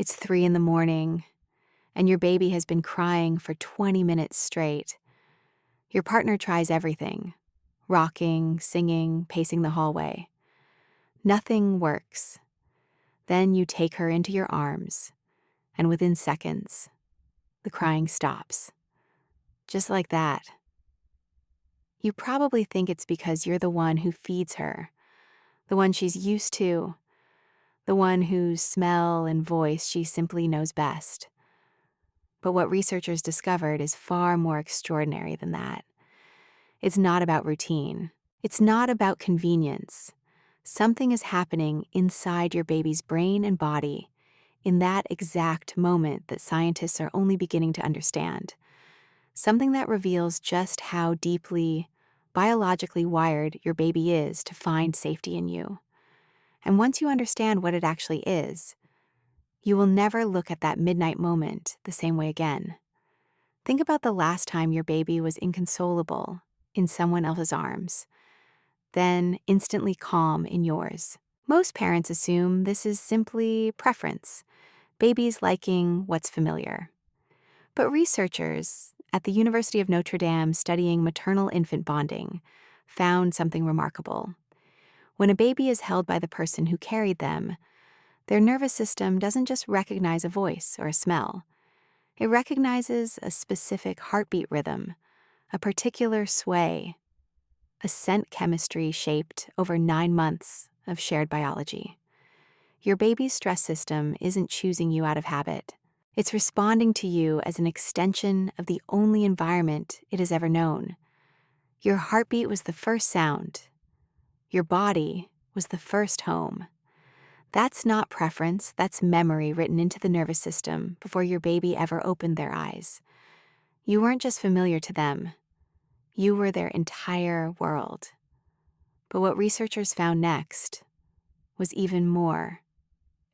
It's 3 in the morning, and your baby has been crying for 20 minutes straight. Your partner tries everything: rocking, singing, pacing the hallway. Nothing works. Then you take her into your arms, and within seconds, the crying stops. Just like that. You probably think it's because you're the one who feeds her, the one she's used to, the one whose smell and voice she simply knows best. But what researchers discovered is far more extraordinary than that. It's not about routine. It's not about convenience. Something is happening inside your baby's brain and body in that exact moment that scientists are only beginning to understand. Something that reveals just how deeply, biologically wired your baby is to find safety in you. And once you understand what it actually is, you will never look at that midnight moment the same way again. Think about the last time your baby was inconsolable in someone else's arms, then instantly calm in yours. Most parents assume this is simply preference, babies liking what's familiar. But researchers at the University of Notre Dame studying maternal-infant bonding found something remarkable. When a baby is held by the person who carried them, their nervous system doesn't just recognize a voice or a smell. It recognizes a specific heartbeat rhythm, a particular sway, a scent chemistry shaped over 9 months of shared biology. Your baby's stress system isn't choosing you out of habit. It's responding to you as an extension of the only environment it has ever known. Your heartbeat was the first sound. Your body was the first home. That's not preference, that's memory written into the nervous system before your baby ever opened their eyes. You weren't just familiar to them. You were their entire world. But what researchers found next was even more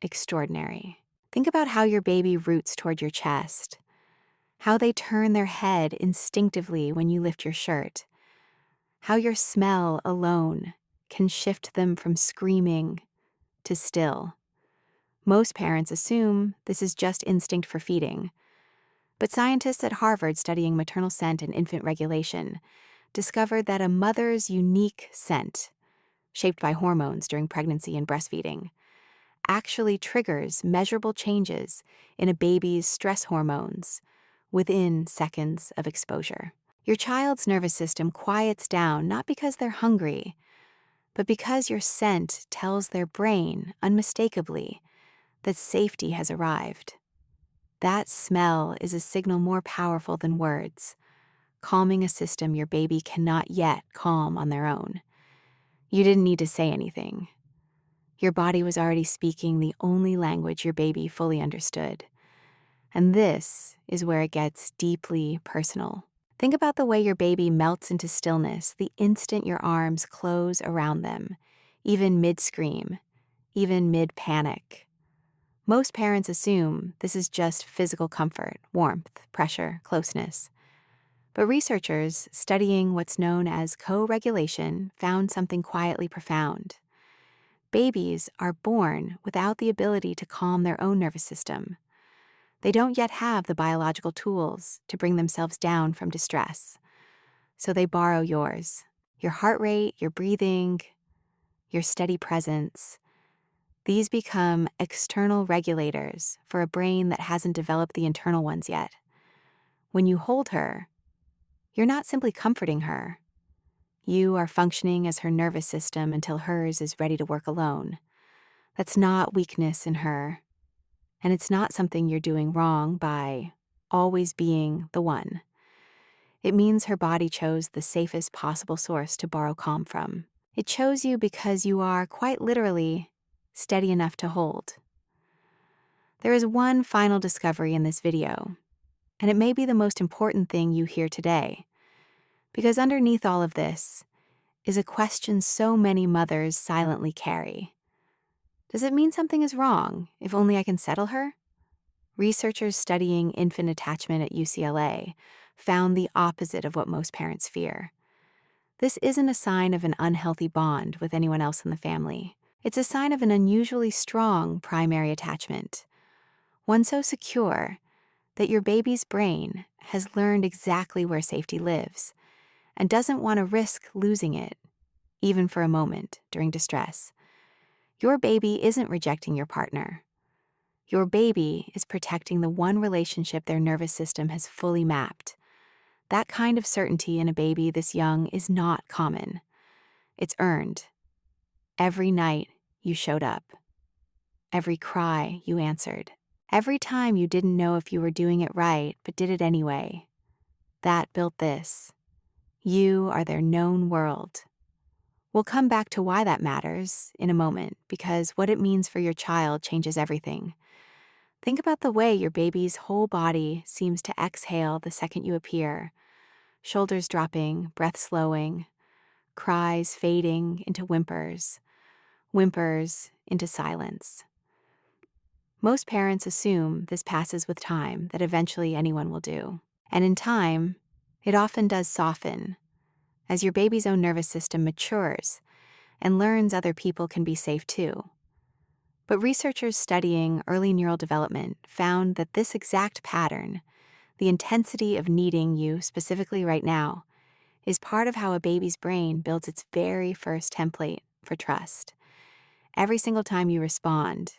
extraordinary. Think about how your baby roots toward your chest, how they turn their head instinctively when you lift your shirt, how your smell alone can shift them from screaming to still. Most parents assume this is just instinct for feeding, but scientists at Harvard studying maternal scent and infant regulation discovered that a mother's unique scent, shaped by hormones during pregnancy and breastfeeding, actually triggers measurable changes in a baby's stress hormones within seconds of exposure. Your child's nervous system quiets down not because they're hungry, but because your scent tells their brain unmistakably that safety has arrived. That smell is a signal more powerful than words, calming a system your baby cannot yet calm on their own. You didn't need to say anything. Your body was already speaking the only language your baby fully understood. And this is where it gets deeply personal. Think about the way your baby melts into stillness the instant your arms close around them, even mid-scream, even mid-panic. Most parents assume this is just physical comfort, warmth, pressure, closeness. But researchers studying what's known as co-regulation found something quietly profound. Babies are born without the ability to calm their own nervous system. They don't yet have the biological tools to bring themselves down from distress. So they borrow yours, your heart rate, your breathing, your steady presence. These become external regulators for a brain that hasn't developed the internal ones yet. When you hold her, you're not simply comforting her. You are functioning as her nervous system until hers is ready to work alone. That's not weakness in her, and it's not something you're doing wrong by always being the one. It means her body chose the safest possible source to borrow calm from. It chose you because you are, quite literally, steady enough to hold. There is one final discovery in this video, and it may be the most important thing you hear today, because underneath all of this is a question so many mothers silently carry. Does it mean something is wrong if only I can settle her? Researchers studying infant attachment at UCLA found the opposite of what most parents fear. This isn't a sign of an unhealthy bond with anyone else in the family. It's a sign of an unusually strong primary attachment, one so secure that your baby's brain has learned exactly where safety lives and doesn't want to risk losing it, even for a moment during distress. Your baby isn't rejecting your partner. Your baby is protecting the one relationship their nervous system has fully mapped. That kind of certainty in a baby this young is not common. It's earned. Every night you showed up. Every cry you answered. Every time you didn't know if you were doing it right but did it anyway. That built this. You are their known world. We'll come back to why that matters in a moment, because what it means for your child changes everything. Think about the way your baby's whole body seems to exhale the second you appear. Shoulders dropping, breath slowing, cries fading into whimpers, whimpers into silence. Most parents assume this passes with time, that eventually anyone will do. And in time, it often does soften, as your baby's own nervous system matures and learns other people can be safe too. But researchers studying early neural development found that this exact pattern, the intensity of needing you specifically right now, is part of how a baby's brain builds its very first template for trust. Every single time you respond,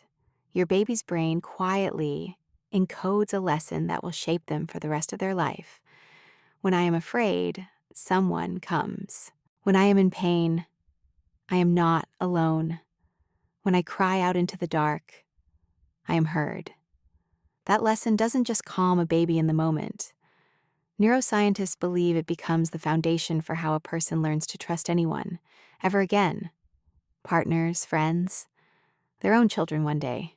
your baby's brain quietly encodes a lesson that will shape them for the rest of their life. When I am afraid, someone comes. When I am in pain, I am not alone. When I cry out into the dark, I am heard. That lesson doesn't just calm a baby in the moment. Neuroscientists believe it becomes the foundation for how a person learns to trust anyone, ever again. Partners, friends, their own children one day.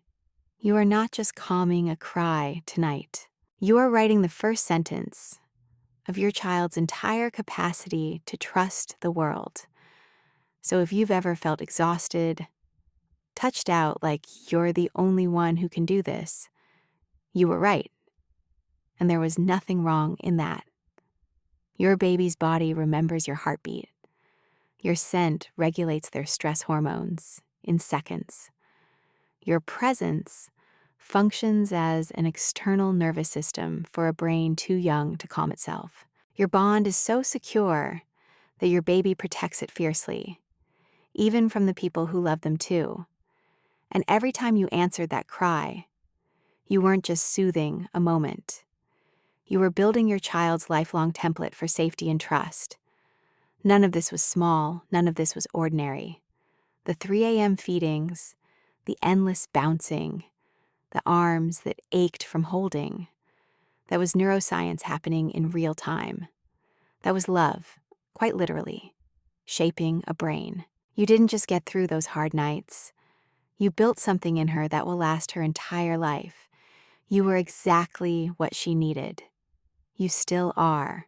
You are not just calming a cry tonight. You are writing the first sentence of your child's entire capacity to trust the world. So if you've ever felt exhausted, touched out like you're the only one who can do this, you were right. And there was nothing wrong in that. Your baby's body remembers your heartbeat. Your scent regulates their stress hormones in seconds. Your presence functions as an external nervous system for a brain too young to calm itself. Your bond is so secure that your baby protects it fiercely, even from the people who love them too. And every time you answered that cry, you weren't just soothing a moment. You were building your child's lifelong template for safety and trust. None of this was small, none of this was ordinary. The 3 a.m. feedings, the endless bouncing, the arms that ached from holding. That was neuroscience happening in real time. That was love, quite literally, shaping a brain. You didn't just get through those hard nights. You built something in her that will last her entire life. You were exactly what she needed. You still are.